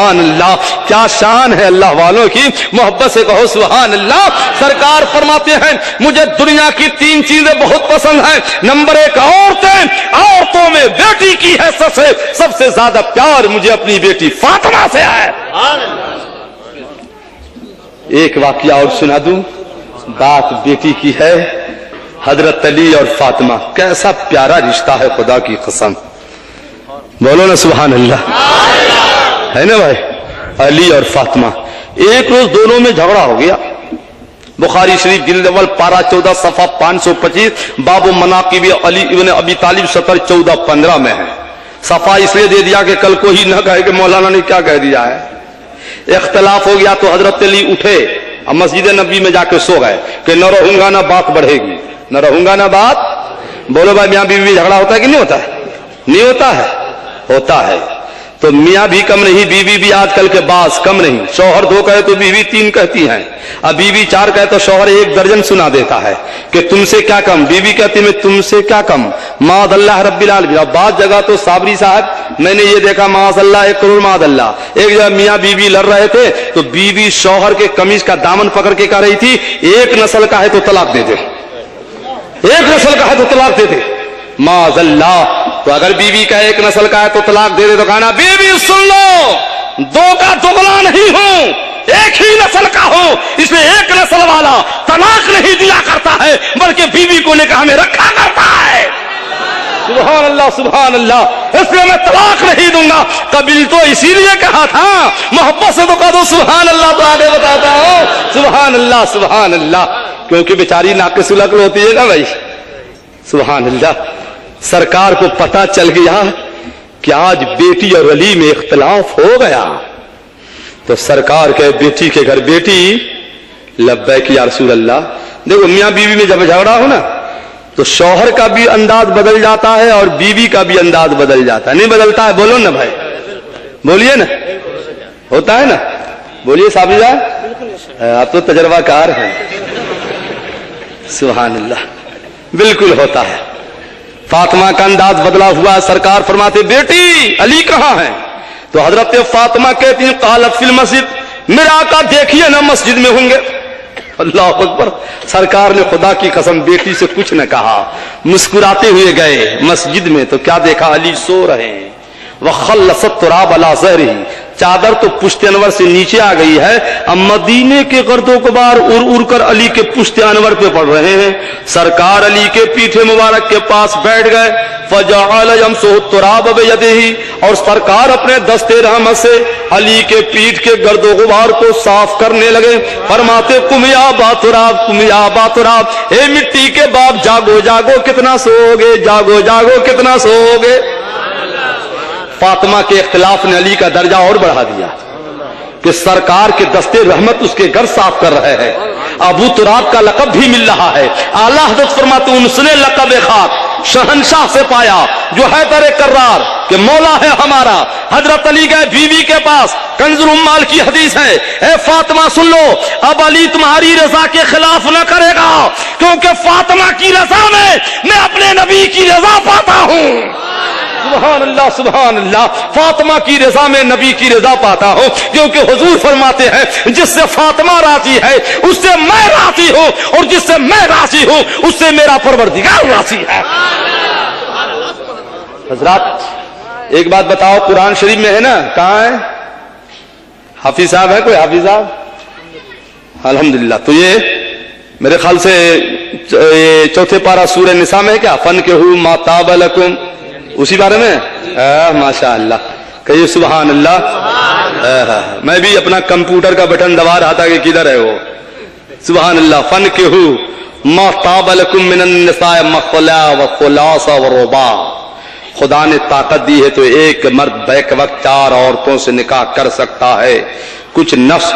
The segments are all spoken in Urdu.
سبحان اللہ، کیا شان ہے اللہ والوں کی، محبت سے کہو سبحان اللہ۔ سرکار فرماتے ہیں مجھے دنیا کی 3 چیزیں بہت پسند ہیں۔ نمبر 1 عورتیں، عورتوں میں بیٹی کی حیثیت سے سب سے زیادہ پیار مجھے اپنی بیٹی فاطمہ سے ہے۔ ایک واقعہ اور سنا دوں، بات بیٹی کی ہے، حضرت علی اور فاطمہ، کیسا پیارا رشتہ ہے، خدا کی قسم، بولو نا سبحان اللہ، ہے نا بھائی، علی اور فاطمہ۔ ایک روز دونوں میں جھگڑا ہو گیا۔ بخاری شریف جلد اول پارہ 14 صفحہ 525 باب مناقب علی ابن ابی طالب سطر 14-15 میں ہے۔ صفحہ اس لیے دے دیا کہ کل کو ہی نہ کہے کہ مولانا نے کیا کہہ دیا ہے۔ اختلاف ہو گیا تو حضرت علی اٹھے اور مسجد نبی میں جا کے سو گئے کہ نہ رہوں گا نہ بات بڑھے گی، نہ رہوں گا نہ بات۔ بولو بھائی، میاں بیوی جھگڑا ہوتا ہے کہ نہیں ہوتا ہے؟ نہیں ہوتا ہے؟ ہوتا ہے۔ تو میاں بھی کم نہیں، بیوی بھی آج کل کے بعض کم نہیں۔ شوہر 2 کہے تو بیوی 3 کہتی ہیں، اب بیوی 4 کہے تو شوہر 1 درجن سنا دیتا ہے کہ تم سے کیا کم، بیوی کہتی میں تم سے کیا کم، معاذ اللہ رب العالمین۔ اب بعض جگہ تو صابری صاحب میں نے یہ دیکھا معاذ اللہ 1 کروڑ معاذ اللہ، ایک جگہ میاں بیوی لڑ رہے تھے تو بیوی شوہر کے قمیض کا دامن پکڑ کے کہہ رہی تھی ایک نسل کا ہے تو طلاق دے دے، ایک نسل کا ہے تو طلاق دے دے، معاذ اللہ۔ تو اگر بیوی کا 1 نسل کا ہے تو طلاق دے دے تو کہنا بیوی سن لو، 2 کا دگنا نہیں ہوں، 1 ہی نسل کا ہوں، اس لیے 1 نسل والا طلاق نہیں دیا کرتا ہے بلکہ بیوی کو نکاح میں رکھا کرتا ہے۔ سبحان اللہ سبحان اللہ، اس لیے میں طلاق نہیں دوں گا۔ قبل تو اسی لیے کہا تھا، محبت سے تو کہہ دو سبحان اللہ، تو آگے بتاتا ہوں سبحان اللہ سبحان اللہ، کیونکہ بیچاری ناقص العقل ہوتی ہے نا بھائی، سبحان اللہ۔ سرکار کو پتا چل گیا کہ آج بیٹی اور علی میں اختلاف ہو گیا تو سرکار کے بیٹی کے گھر، بیٹی لبیک یا رسول اللہ۔ دیکھو میاں بیوی میں جب جھگڑا ہو نا تو شوہر کا بھی انداز بدل جاتا ہے اور بیوی کا بھی انداز بدل جاتا ہے، نہیں بدلتا ہے؟ بولو نا بھائی، بولیے نا، ہوتا ہے نا، بولیے صاحب جان، آپ تو تجربہ کار ہیں، سبحان اللہ، بالکل ہوتا ہے۔ فاطمہ کا انداز بدلا ہوا، سرکار فرماتے بیٹی علی کہاں ہے؟ تو حضرت فاطمہ کہتی ہیں قالت فی المسجد، میرا آقا دیکھیے نا مسجد میں ہوں گے۔ اللہ اکبر، سرکار نے خدا کی قسم بیٹی سے کچھ نہ کہا، مسکراتے ہوئے گئے مسجد میں تو کیا دیکھا، علی سو رہے ہیں۔ وَخَلَّصَ التُّرَابَ عَلَى ظَهْرِهِ، چادر تو پشت انور سے نیچے آ گئی ہے، اب مدینے کے گرد و غبار اڑ کر علی کے پشت انور پہ پڑ رہے ہیں۔ سرکار علی کے پیٹھے مبارک کے پاس بیٹھ گئے، فَجَعَلَ يَمْسُحُ التُّرَابَ بِيَدِهِ، اور سرکار اپنے دستے رحمت سے علی کے پیٹھ کے گرد و غبار کو صاف کرنے لگے۔ فرماتے قُمْ يَا أَبَا تُرَابَ، قُمْ يَا أَبَا تُرَابَ، اے مٹی کے باپ جاگو جاگو کتنا سوگے، جاگو جاگو کتنا سوگے۔ فاطمہ کے اختلاف نے علی کا درجہ اور بڑھا دیا کہ سرکار کے دستے رحمت اس کے گھر صاف کر رہے ہیں، ابو تراب کا لقب بھی مل رہا ہے۔ اعلیٰ حضرت فرماتے ہیں اس نے لقب خاک شہنشاہ سے پایا جو حیدر کرار کہ مولا ہے ہمارا۔ حضرت علی گئے بیوی کے پاس، کنز العمال کی حدیث ہے، اے فاطمہ سن لو، اب علی تمہاری رضا کے خلاف نہ کرے گا، کیونکہ فاطمہ کی رضا میں اپنے نبی کی رضا پاتا ہوں۔ سبحان اللہ سبحان اللہ، فاطمہ کی رضا میں نبی کی رضا پاتا ہوں، کیونکہ حضور فرماتے ہیں جس سے فاطمہ راضی ہے اس سے میں راضی ہوں، اور جس سے میں راضی ہوں اس سے میرا پروردگار راضی ہے۔ حضرات ایک بات بتاؤ، قرآن شریف میں ہے نا، کہاں ہے؟ حافظ صاحب ہے کوئی؟ حافظ صاحب الحمدللہ۔ تو یہ میرے خیال سے چوتھے پارہ سورہ نساء میں ہے کیا؟ فَانْكِحُوا مَا طَابَ لَكُمْ، اسی بارے میں ماشاء اللہ، کہیے سبحان اللہ۔ میں بھی اپنا کمپیوٹر کا بٹن دبا رہا تھا کہ کدھر ہے وہ، سبحان اللہ۔ فَانْكِحُوا مَا طَابَ لَكُمْ مِنَ النِّسَاءِ مَثْنَىٰ وَثُلَاثَ وَرُبَاعَ، خدا نے طاقت دی ہے تو ایک مرد بیک وقت 4 عورتوں سے نکاح کر سکتا ہے۔ کچھ نفس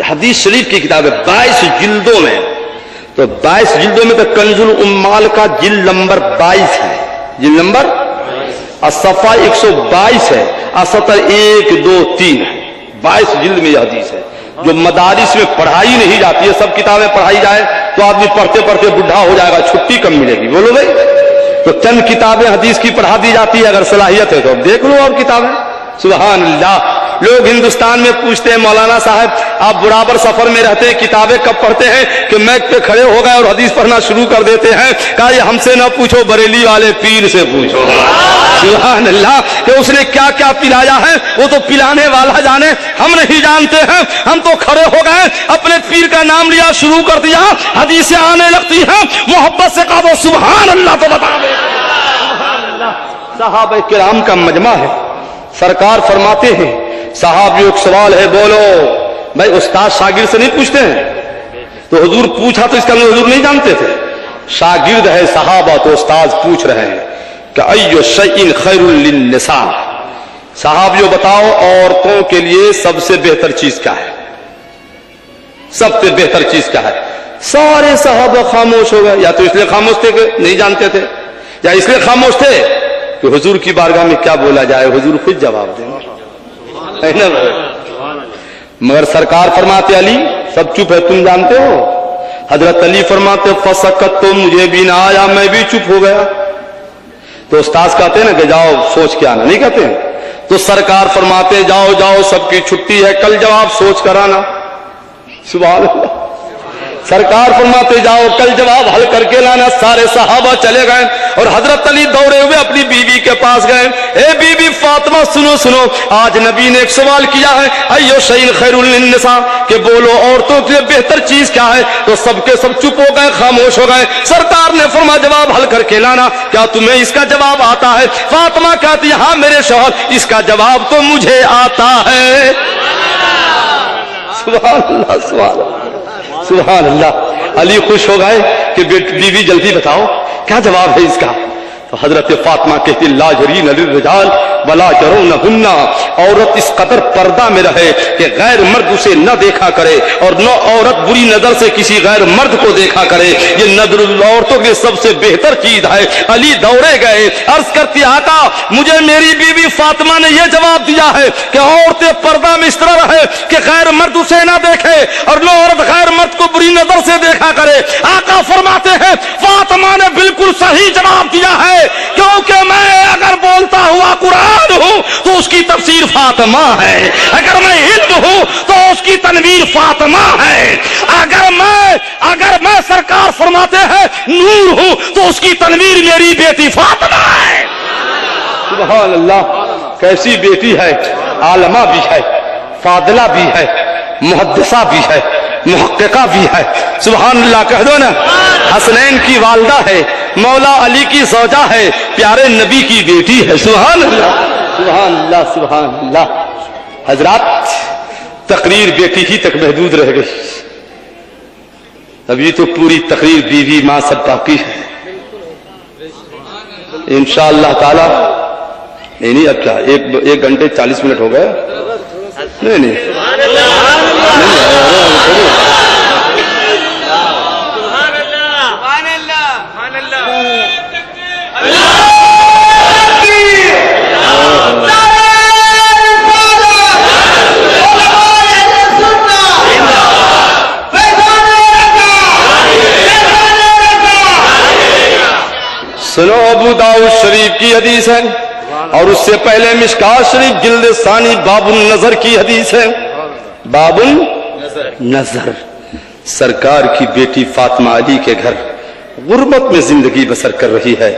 حدیث شریف کی کتاب ہے 22 جلدوں میں. تو 22 جلدوں میں تو کنز الامال کا جلد نمبر 22 ہے. جلد نمبر صفحہ 122 ہے. سطر 1 2 3 ہے. 22 جلد میں یہ حدیث ہے جو مدارس میں پڑھائی نہیں جاتی ہے. سب کتابیں پڑھائی جائے تو آدمی پڑھتے پڑھتے بڈھا ہو جائے گا, چھٹی کم ملے گی. بولو بھائی, تو چند کتابیں حدیث کی پڑھا دی جاتی ہے. اگر صلاحیت ہے تو اب دیکھ لو اور کتابیں. سبحان اللہ. لوگ ہندوستان میں پوچھتے ہیں مولانا صاحب آپ برابر سفر میں رہتے ہیں, کتابیں کب پڑھتے ہیں؟ کہ میچ پہ کھڑے ہو گئے اور حدیث پڑھنا شروع کر دیتے ہیں. کہا یہ ہم سے نہ پوچھو, بریلی والے پیر سے پوچھو. سبحان اللہ. کہ اس نے کیا کیا پلایا ہے وہ تو پلانے والا جانے, ہم نہیں جانتے ہیں. ہم تو کھڑے ہو گئے, اپنے پیر کا نام لیا, شروع کر دیا, حدیثیں آنے لگتی ہیں, محبت سے کہا وہ سبحان اللہ تو بتا دے. صحابہ کرام کا مجمع ہے. سرکار فرماتے ہیں صحابیوں ایک سوال ہے, بولو. بھائی استاد شاگرد سے نہیں پوچھتے ہیں, تو حضور پوچھا تو اس کا حضور نہیں جانتے تھے. شاگرد ہے صحابہ تو استاد پوچھ رہے ہیں کہ ایو شیء خیر للنساء, صحابیوں بتاؤ عورتوں کے لیے سب سے بہتر چیز کیا ہے؟ سب سے بہتر چیز کیا ہے؟ سارے صحابہ خاموش ہو گئے. یا تو اس لیے خاموش تھے کہ نہیں جانتے تھے, یا اس لیے خاموش تھے کہ حضور کی بارگاہ میں کیا بولا جائے, حضور خود جواب دیں. مگر سرکار فرماتے علی سب چپ ہے, تم جانتے ہو. حضرت علی فرماتے فسکت, تو مجھے بھی نہ آیا, میں بھی چپ ہو گیا. تو استاذ کہتے ہیں نا کہ جاؤ سوچ کے آنا, نہیں کہتے ہیں. تو سرکار فرماتے جاؤ جاؤ سب کی چھٹی ہے, کل جواب سوچ کر آنا. سبحان اللہ. سرکار فرماتے جاؤ کل جواب حل کر کے لانا. سارے صحابہ چلے گئے اور حضرت علی دوڑے ہوئے اپنی بیوی کے پاس گئے. اے بی بی فاطمہ سنو سنو, آج نبی نے ایک سوال کیا ہے, ایو شیء خیر للنساء, کہ بولو عورتوں کے لیے بہتر چیز کیا ہے؟ تو سب کے سب چپ ہو گئے, خاموش ہو گئے. سرکار نے فرمایا جواب حل کر کے لانا. کیا تمہیں اس کا جواب آتا ہے؟ فاطمہ کہتی ہے ہاں میرے شوہر, اس کا جواب تو مجھے آتا ہے. سبحان اللہ سبحان اللہ سبحان اللہ. علی خوش ہو گئے کہ بیوی جلدی بتاؤ کیا جواب ہے اس کا. تو حضرت فاطمہ کہتی لا جرین للرجال ولا جرونہن, عورت اس قدر پردہ میں رہے کہ غیر مرد اسے نہ دیکھا کرے, اور نہ عورت بری نظر سے کسی غیر مرد کو دیکھا کرے. یہ نظر عورتوں کی سب سے بہتر چیز ہے. علی دوڑے گئے, عرض کرتی آقا مجھے میری بیوی فاطمہ نے یہ جواب دیا ہے کہ عورتیں پردہ میں اس طرح رہے کہ غیر مرد اسے نہ دیکھے, اور نہ عورت غیر مرد کو بری نظر سے دیکھا کرے. آقا فرماتے ہیں فاطمہ نے بالکل صحیح جواب دیا ہے, کیونکہ میں اگر بولتا ہوا قرآن ہوں تو اس کی تفسیر فاطمہ ہے, اگر میں ہند ہوں تو اس کی تنویر فاطمہ ہے, اگر میں سرکار فرماتے ہیں نور ہوں تو اس کی تنویر میری بیٹی فاطمہ ہے. سبحان اللہ. کیسی بیٹی ہے, عالمہ بھی ہے, فاضلہ بھی ہے, محدثہ بھی ہے, محققہ بھی ہے. سبحان اللہ کہہ دو نا. حسنین کی والدہ ہے, مولا علی کی زوجہ ہے, پیارے نبی کی بیٹی ہے. سبحان اللہ سبحان اللہ سبحان اللہ. حضرات تقریر بیٹی ہی تک محدود رہ گئی, ابھی تو پوری تقریر بیوی ماں سب باقی ہے. انشاءاللہ تعالی نہیں اب کیا 1 گھنٹے 40 منٹ ہو گئے. نہیں سنو, ابو داؤد شریف کی حدیث ہے, اور اس سے پہلے مشکات شریف جلد ثانی باب النظر کی حدیث ہے. باب النظر. سرکار کی بیٹی فاطمہ علی کے گھر غربت میں زندگی بسر کر رہی ہے,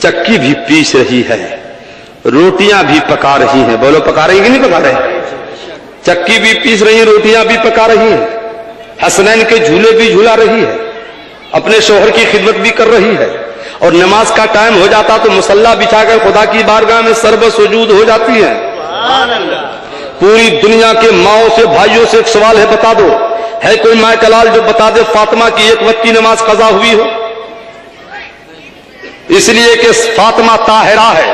چکی بھی پیس رہی ہے, روٹیاں بھی پکا رہی ہیں. بولو پکا رہی کہ نہیں پکا رہے؟ چکی بھی پیس رہی ہیں, روٹیاں بھی پکا رہی ہیں, حسنین کے جھولے بھی جھولا رہی ہے, اپنے شوہر کی خدمت بھی کر رہی ہے, اور نماز کا ٹائم ہو جاتا تو مصلی بچھا کر خدا کی بارگاہ میں سرب سجود ہو جاتی ہے. پوری دنیا کے ماؤں سے بھائیوں سے ایک سوال ہے, بتا دو ہے کوئی ماں کلال جو بتا دے فاطمہ کی 1 وقت کی نماز قضا ہوئی ہو؟ اس لیے کہ فاطمہ طاہرہ ہے,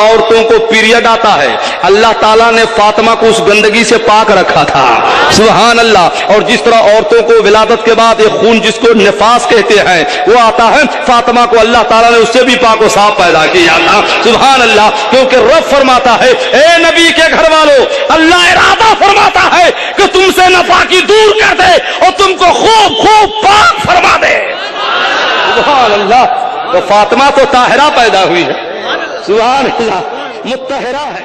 عورتوں کو پیریڈ آتا ہے اللہ تعالیٰ نے فاطمہ کو اس گندگی سے پاک رکھا تھا سبحان اللہ. اور جس طرح عورتوں کو ولادت کے بعد ایک خون جس کو نفاس کہتے ہیں وہ آتا ہے فاطمہ کو اللہ تعالیٰ نے اس سے بھی پاک و صاف پیدا کیا تھا سبحان اللہ. کیونکہ رب فرماتا ہے اے نبی کے گھر والوں اللہ ارادہ فرماتا ہے کہ تم سے ناپاکی دور کر دے اور تم کو خوب خوب پاک فرما دے سبحان اللہ. تو فاطمہ تو طاہرہ پیدا ہوئی ہے سبحان اللہ مطہرہ ہے.